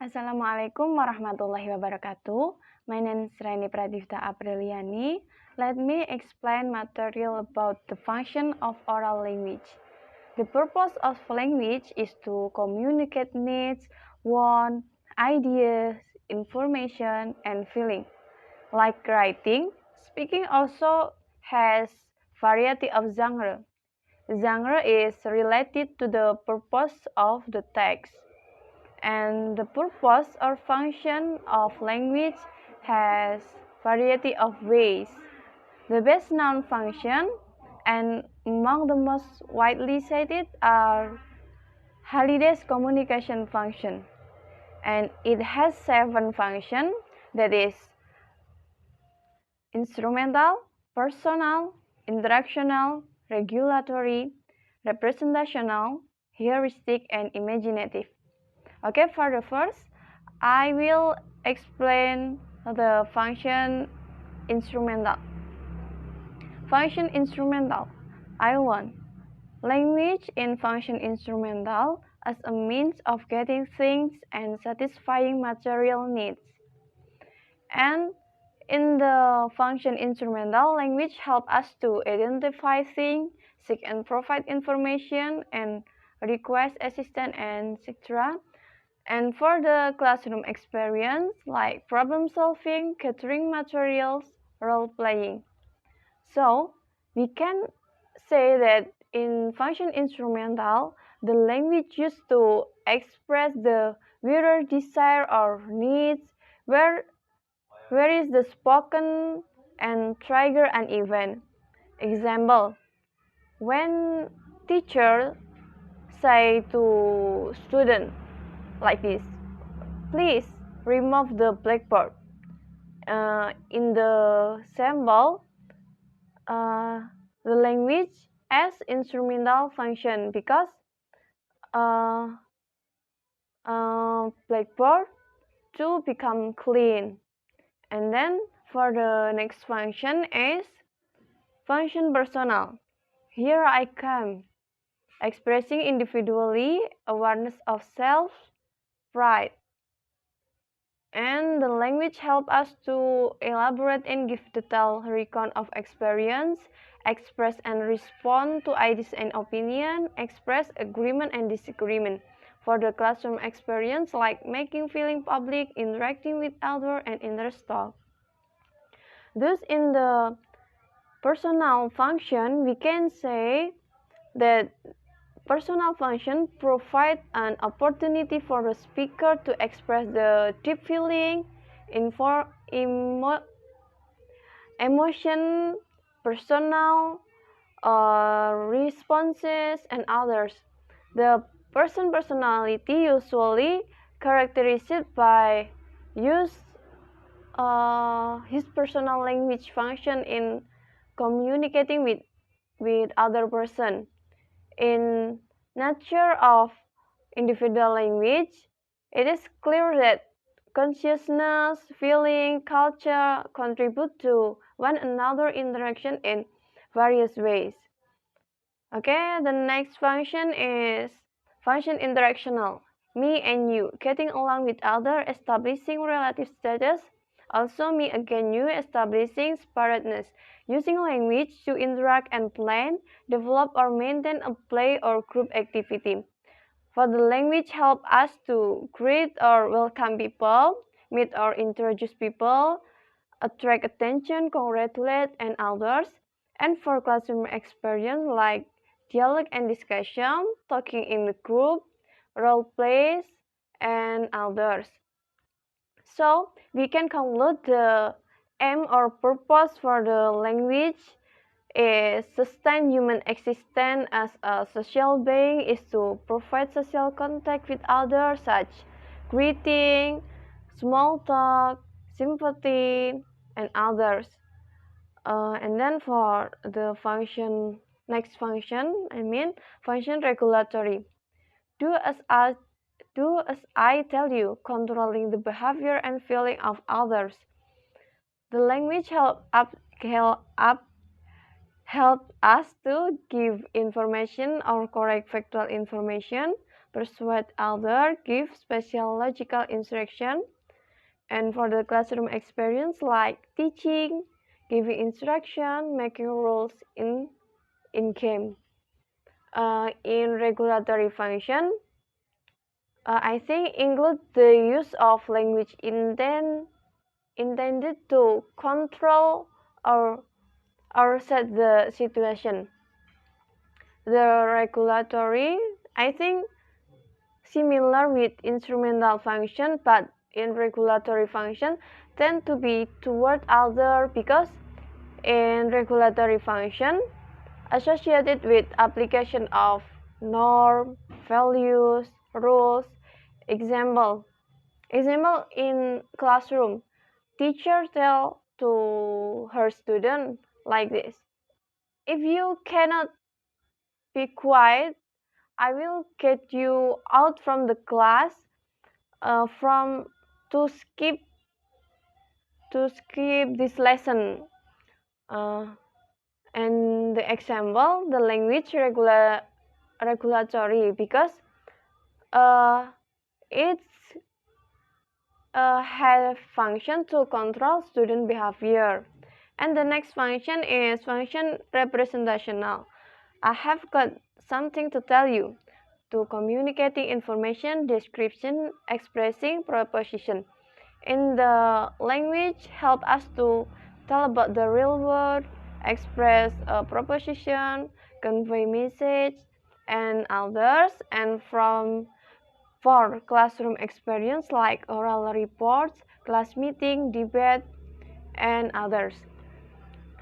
Assalamualaikum warahmatullahi wabarakatuh. My name is Raini Pradipta Apriliani. Let me explain material about the function of oral language. The purpose of language is to communicate needs, wants, ideas, information, and feeling. Like writing, speaking also has variety of genre. Genre is related to the purpose of the text. And the purpose or function of language has variety of ways. The best known function and among the most widely cited are Halliday's communication function, and it has 7 functions, that is instrumental, personal, interactional, regulatory, representational, heuristic, and imaginative. Okay, for the first, I will explain the function instrumental. Function instrumental. I1. Language in function instrumental as a means of getting things and satisfying material needs. And in the function instrumental, language helps us to identify things, seek and provide information, and request assistance, etc. And for the classroom experience, like problem solving, gathering materials, role playing. So, we can say that in function instrumental, the language used to express the viewer desire or needs, where is the spoken and trigger an event. Example, when teacher say to student like this, please remove the blackboard. In the sample, the language as instrumental function because blackboard to become clean. And then for the next function is function personal. Here I come, expressing individually awareness of self, pride. And the language helps us to elaborate and give detailed recount of experience, express and respond to ideas and opinion, express agreement and disagreement. For the classroom experience, like making feeling public, interacting with others, and interest talk. Thus, in the personal function, we can say that personal function provide an opportunity for the speaker to express the deep feeling, emotion, personal responses, and others. The personality usually characterized by use his personal language function in communicating with other person. In nature of individual language, it is clear that consciousness, feeling, culture contribute to one another interaction in various ways. Okay, the next function is function interactional. Me and you, getting along with other, establishing relative status. Also me again you, establishing separateness. Using language to interact and plan, develop or maintain a play or group activity. For the language help us to greet or welcome people, meet or introduce people, attract attention, congratulate, and others. And for classroom experience like dialogue and discussion, talking in the group, role plays, and others. So we can conclude the aim or purpose for the language is sustain human existence as a social being is to provide social contact with others such greeting, small talk, sympathy, and others. And then for the next function, function regulatory. Do as I tell you, controlling the behavior and feeling of others. The language help us to give information or correct factual information, persuade others, give special logical instruction. And for the classroom experience, like teaching, giving instruction, making rules in game. In regulatory function, I think include the use of language intended to control or set the situation. The regulatory, I think, similar with instrumental function, but in regulatory function tend to be toward other because in regulatory function associated with application of norm, values, rules. Example in classroom, teacher tell to her student like this: if you cannot be quiet, I will get you out from the class from to skip this lesson. Uh, and the example, the language regulatory because it's has function to control student behavior. And the next function is function representational. I have got something to tell you. To communicating information, description, expressing proposition. In the language help us to tell about the real world, express a proposition, convey message, and others. And for classroom experience like oral reports, class meeting, debate, and others.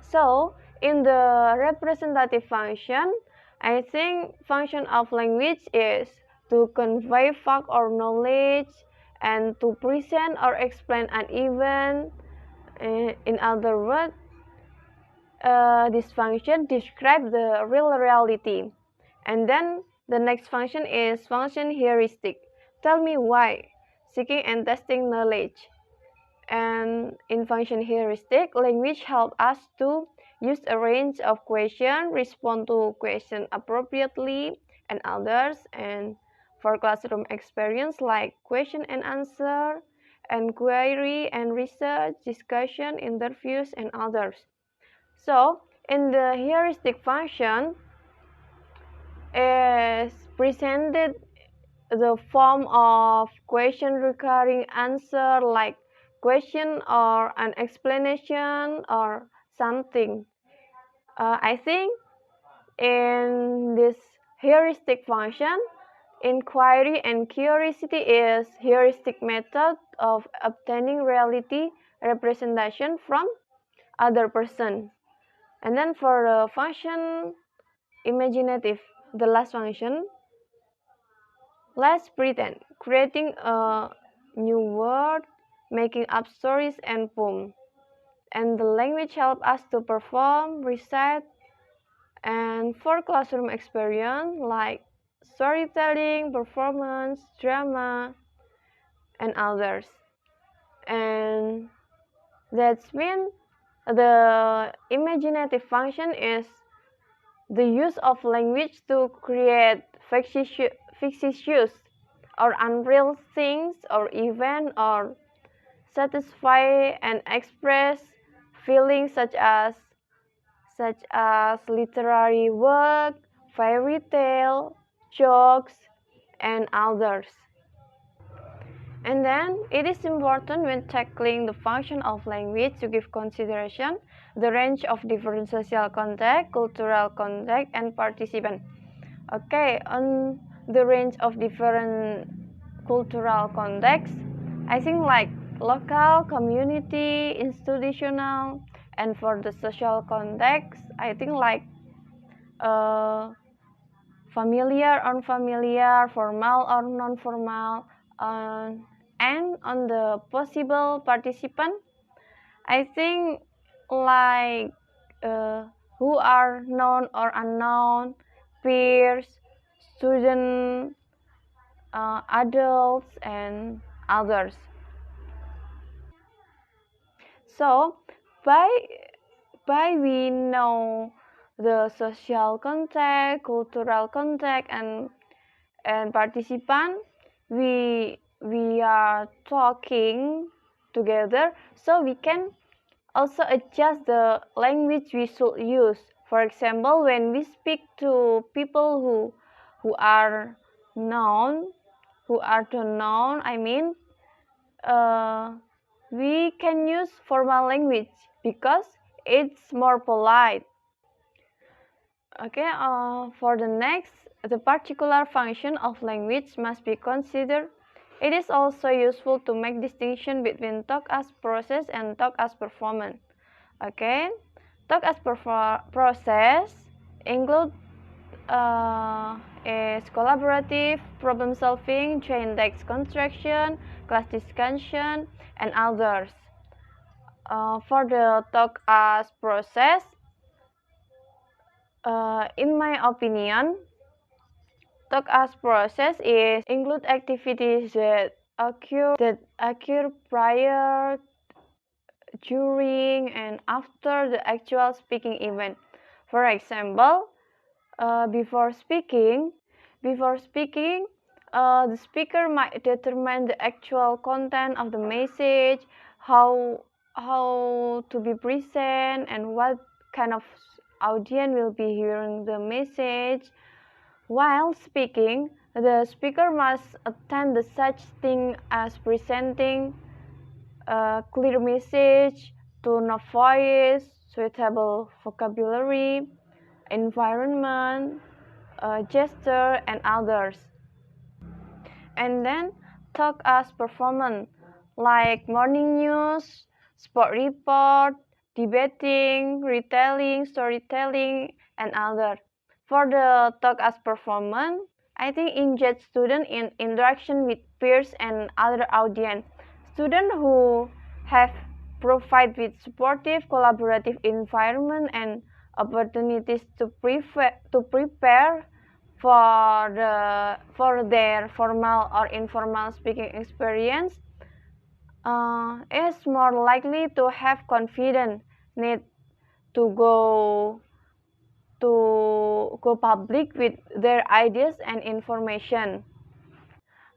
So, in the representative function, I think function of language is to convey fact or knowledge and to present or explain an event. In other words, this function describes the real reality. And then the next function is function heuristic. Tell me why. Seeking and testing knowledge. And in function heuristic, language helps us to use a range of questions, respond to questions appropriately, and others. And for classroom experience like question and answer, inquiry and research, discussion, interviews, and others. So, in the heuristic function, is presented the form of question recurring answer like question or an explanation or something. I think in this heuristic function, inquiry and curiosity is heuristic method of obtaining reality representation from other person. And then for the function imaginative, the last function, let's pretend, creating a new word, making up stories and poems. And the language helps us to perform, recite, and for classroom experience like storytelling, performance, drama, and others. And that's mean the imaginative function is the use of language to create fictitious or unreal things or events or satisfy and express feelings such as literary work, fairy tale, jokes, and others. And then it is important when tackling the function of language to give consideration the range of different social context, cultural context, and participant. Okay, on the range of different cultural contexts, I think like local, community, institutional, and for the social context, I think like familiar, unfamiliar, formal or non-formal, and on the possible participant, I think like who are known or unknown, peers, student, adults, and others. So by we know the social context, cultural context, and participant, we are talking together, so we can also adjust the language we should use. For example, when we speak to people who are known, I mean, we can use formal language because it's more polite. Okay, for the next, the particular function of language must be considered. It is also useful to make distinction between talk as process and talk as performance. Okay, talk as process include is collaborative, problem solving, chain text construction, class discussion, and others. For the talk as process, in my opinion, talk as process is include activities that occur prior, during, and after the actual speaking event. For example, before speaking, the speaker might determine the actual content of the message, how to be present, and what kind of audience will be hearing the message. While speaking, the speaker must attend to such thing as presenting a clear message, tone of voice, suitable vocabulary, environment, gesture, and others. And then talk as performance, like morning news, sport report, debating, retelling, storytelling, and others. For the talk as performance, I think engage students in interaction with peers and other audience. Students who have provide with supportive, collaborative environment and opportunities to prepare for their formal or informal speaking experience is more likely to have confidence need to go public with their ideas and information.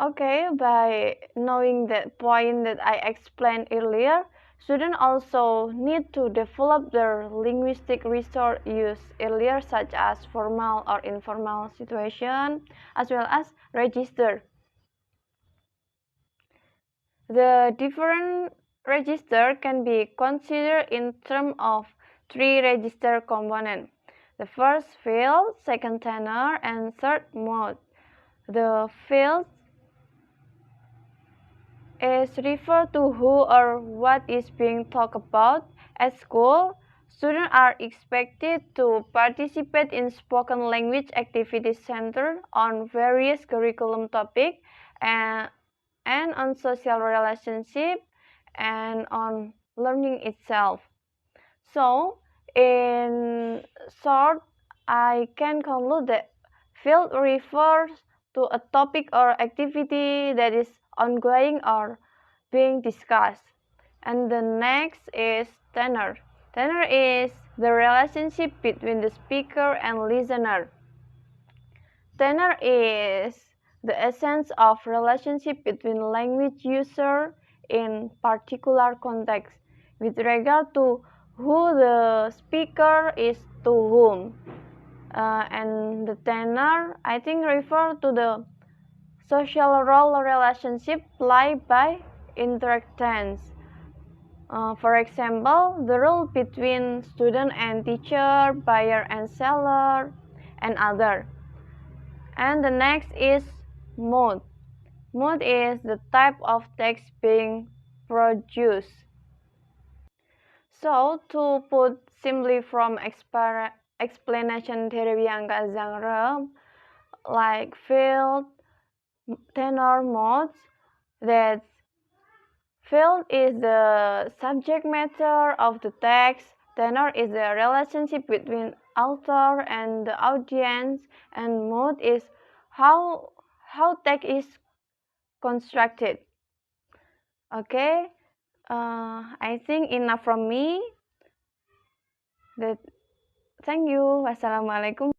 Okay, by knowing that point that I explained earlier, students also need to develop their linguistic resource use earlier, such as formal or informal situation, as well as register. The different register can be considered in terms of three register components. The first field, second tenor, and third mode. The field is referred to who or what is being talked about. At school, students are expected to participate in spoken language activities centered on various curriculum topics and on social relationship and on learning itself. So, in short, I can conclude that field refers to a topic or activity that is ongoing or being discussed. And the next is tenor. Tenor is the relationship between the speaker and listener. Tenor is the essence of relationship between language user in particular context with regard to who the speaker is to whom. And the tenor, I think, refer to the social role relationship played by interactants. For example, the role between student and teacher, buyer and seller, and other. And the next is mode. Mode is the type of text being produced. So, to put simply from explanation dari yang genre, like field, tenor, modes, that field is the subject matter of the text, tenor is the relationship between author and the audience, and mode is how text is constructed. Okay, I think enough from me. That thank you. Wassalamualaikum.